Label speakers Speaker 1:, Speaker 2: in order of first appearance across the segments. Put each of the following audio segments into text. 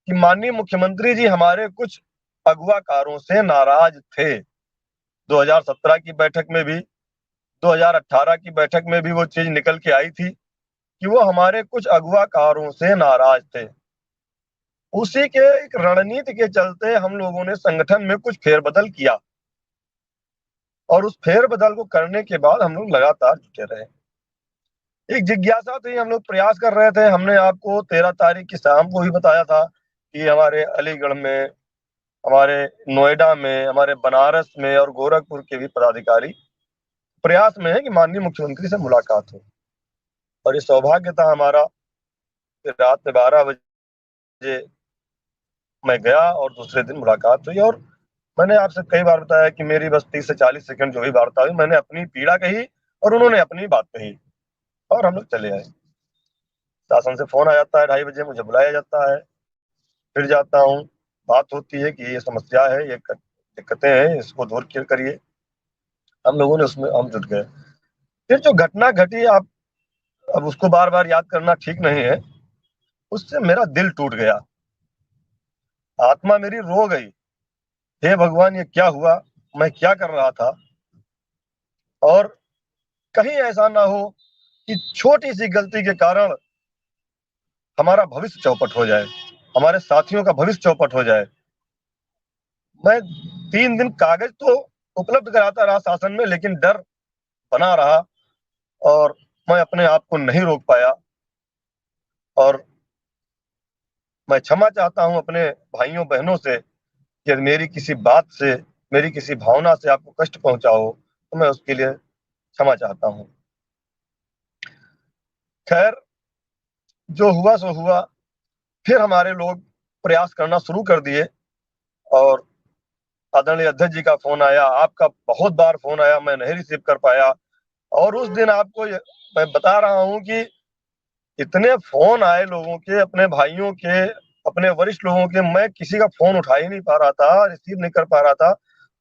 Speaker 1: कि माननीय मुख्यमंत्री जी हमारे कुछ अगुवाकारों से नाराज थे। 2017 की बैठक में भी, 2018 की बैठक में भी वो चीज निकल के आई थी कि वो हमारे कुछ अगुवाकारों से नाराज थे। उसी के एक रणनीति के चलते हम लोगों ने संगठन में कुछ फेरबदल किया और उस फेरबदल को करने के बाद हम लोग लगातार जुटे रहे। एक जिज्ञासा थी, हम लोग प्रयास कर रहे थे। हमने आपको 13 तारीख की शाम को ही बताया था कि हमारे अलीगढ़ में, हमारे नोएडा में, हमारे बनारस में और गोरखपुर के भी पदाधिकारी प्रयास में है कि माननीय मुख्यमंत्री से मुलाकात हो। और ये सौभाग्य था हमारा कि रात में 12 बजे मैं गया और दूसरे दिन मुलाकात हुई। और मैंने आपसे कई बार बताया कि मेरी बस 30 से 40 सेकंड जो भी वार्ता हुई, मैंने अपनी पीड़ा कही और उन्होंने अपनी बात कही और हम लोग चले आए। शासन से फोन आ जाता है 2:30 बजे, मुझे बुलाया जाता है, फिर जाता हूँ, बात होती है कि ये समस्या है, ये दिक्कतें हैं, इसको दूर करिए। हम लोगों ने उसमें हम जुट गए। फिर जो घटना घटी, आप अब उसको बार बार याद करना ठीक नहीं है। उससे मेरा दिल टूट गया, आत्मा मेरी रो गई। हे भगवान, ये क्या हुआ, मैं क्या कर रहा था। और कहीं ऐसा ना हो कि छोटी सी गलती के कारण हमारा भविष्य चौपट हो जाए, हमारे साथियों का भविष्य चौपट हो जाए। मैं 3 दिन कागज तो उपलब्ध कराता रहा शासन में, लेकिन डर बना रहा और मैं अपने आप को नहीं रोक पाया। और मैं क्षमा चाहता हूं अपने भाइयों बहनों से कि यदि मेरी किसी बात से, मेरी किसी भावना से आपको कष्ट पहुंचा हो तो मैं उसके लिए क्षमा चाहता हूं। खैर, जो हुआ सो हुआ। फिर हमारे लोग प्रयास करना शुरू कर दिए और आदरणीय अध्यक्ष जी का फोन आया, आपका बहुत बार फोन आया, मैं नहीं रिसीव कर पाया। और उस दिन आपको मैं बता रहा हूं कि इतने फोन आए लोगों के, अपने भाइयों के, अपने वरिष्ठ लोगों के, मैं किसी का फोन उठा ही नहीं पा रहा था, रिसीव नहीं कर पा रहा था।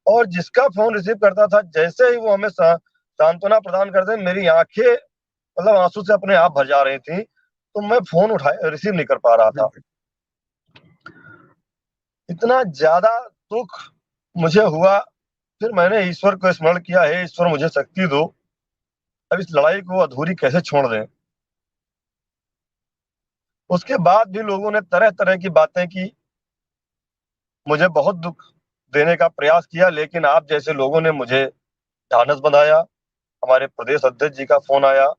Speaker 1: और जिसका फोन रिसीव करता था, जैसे ही वो हमें सांत्वना प्रदान करते, मेरी आंखें मतलब आंसू से अपने आप भर जा रही थी, तो मैं फोन उठाए रिसीव नहीं कर पा रहा था। इतना ज्यादा दुख मुझे हुआ। फिर मैंने ईश्वर को स्मरण किया, हे ईश्वर मुझे शक्ति दो, अब इस लड़ाई को अधूरी कैसे छोड़ दें। उसके बाद भी लोगों ने तरह तरह की बातें की, मुझे बहुत दुख देने का प्रयास किया, लेकिन आप जैसे लोगों ने मुझे ढाढ़स बंधाया। हमारे प्रदेश अध्यक्ष जी का फोन आया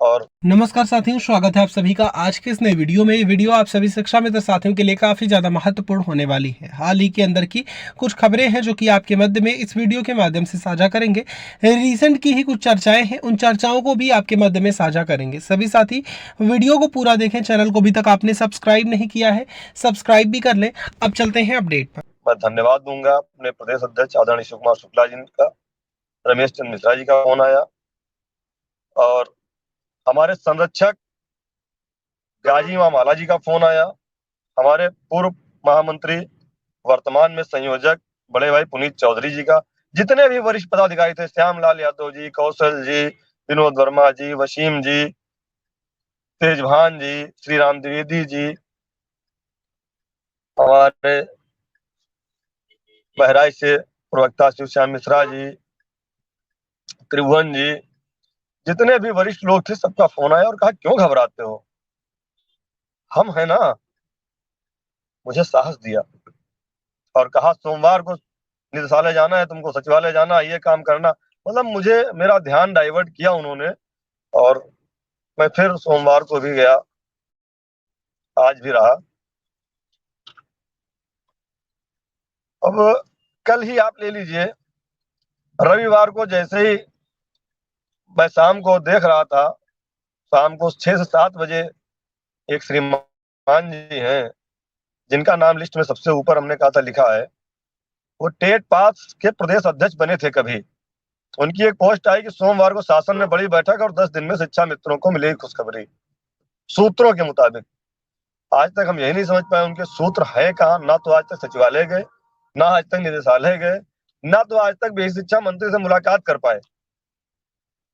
Speaker 1: और
Speaker 2: नमस्कार साथियों, स्वागत है आप सभी का आज के इस नए वीडियो में। ये वीडियो आप सभी शिक्षा मित्र साथियों के लिए काफी ज्यादा महत्वपूर्ण होने वाली है। हाल ही के अंदर की कुछ खबरें हैं जो कि आपके मध्य में इस वीडियो के माध्यम से साझा करेंगे। रिसेंट की ही कुछ चर्चाएं हैं, उन चर्चाओं को भी आपके मध्य में साझा करेंगे। सभी साथी वीडियो को पूरा देखें। चैनल को अभी तक आपने सब्सक्राइब नहीं किया है, सब्सक्राइब भी कर लें। अब चलते हैं अपडेट पर।
Speaker 1: मैं धन्यवाद दूंगा अपने प्रदेश अध्यक्ष आदरणीय शिव कुमार शुक्ला जी का। रमेश चंद्र मिश्रा जी का फोन आया और हमारे संरक्षक गाजी माला जी का फोन आया। हमारे पूर्व महामंत्री, वर्तमान में संयोजक बड़े भाई पुनीत चौधरी जी का, जितने भी वरिष्ठ पदाधिकारी थे, श्यामलाल यादव जी, कौशल जी, विनोद वर्मा जी, वसीम जी, तेजभान जी, श्री राम द्विवेदी जी, हमारे बहराइच से प्रवक्ता शिव श्याम मिश्रा जी, त्रिभुवन जी, जितने भी वरिष्ठ लोग थे, सबका फोन आया और कहा क्यों घबराते हो, हम है ना। मुझे साहस दिया और कहा सोमवार को निदेशालय जाना है, तुमको सचिवालय जाना है, ये काम करना। मतलब मुझे मेरा ध्यान डाइवर्ट किया उन्होंने और मैं फिर सोमवार को भी गया, आज भी रहा। अब कल ही आप ले लीजिए, रविवार को जैसे ही मैं शाम को देख रहा था, शाम को 6 से 7 बजे एक श्रीमान जी हैं जिनका नाम लिस्ट में सबसे ऊपर हमने कहा था लिखा है, वो टेट पास के प्रदेश अध्यक्ष बने थे कभी। उनकी एक पोस्ट आई कि सोमवार को शासन में बड़ी बैठक और 10 दिन में शिक्षा मित्रों को मिलेगी खुशखबरी। सूत्रों के मुताबिक आज तक हम यही नहीं समझ पाए उनके सूत्र है कहाँ। ना तो आज तक सचिवालय गए, ना आज तक निदेशालय गए, ना तो आज तक भी शिक्षा मंत्री से मुलाकात कर पाए।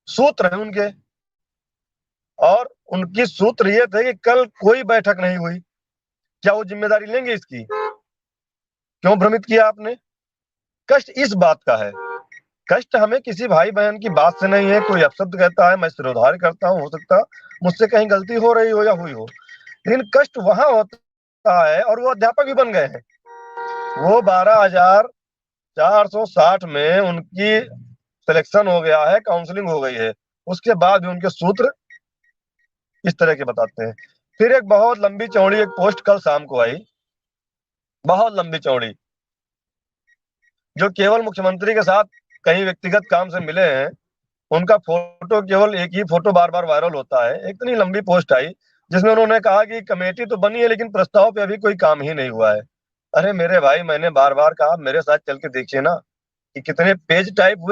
Speaker 1: सूत्र है उनके, और उनकी सूत्र ये थे कि कल कोई बैठक नहीं हुई, क्या वो जिम्मेदारी लेंगे इसकी? क्यों भ्रमित किया आपने? कष्ट इस बात का है, कष्ट हमें किसी भाई बहन की बात से नहीं है। कोई अपशब्द कहता है, मैं सिरोधार्य करता हूँ, हो सकता मुझसे कहीं गलती हो रही हो या हुई हो, लेकिन कष्ट वहां होता है, और वो अध्यापक भी बन गए हैं। वो 12,460 में उनकी सिलेक्शन हो गया है, काउंसलिंग हो गई है, उसके बाद भी उनके सूत्र इस तरह के बताते हैं। फिर एक बहुत लंबी चौड़ी एक पोस्ट कल शाम को आई, बहुत लंबी चौड़ी, जो केवल मुख्यमंत्री के साथ कहीं व्यक्तिगत काम से मिले हैं, उनका फोटो, केवल एक ही फोटो बार बार वायरल होता है। इतनी लंबी पोस्ट आई जिसमें उन्होंने कहा कि कमेटी तो बनी है लेकिन प्रस्ताव पे अभी कोई काम ही नहीं हुआ है। अरे मेरे भाई, मैंने बार बार कहा, मेरे साथ चल के देखिए ना कि कितने पेज टाइप हुए,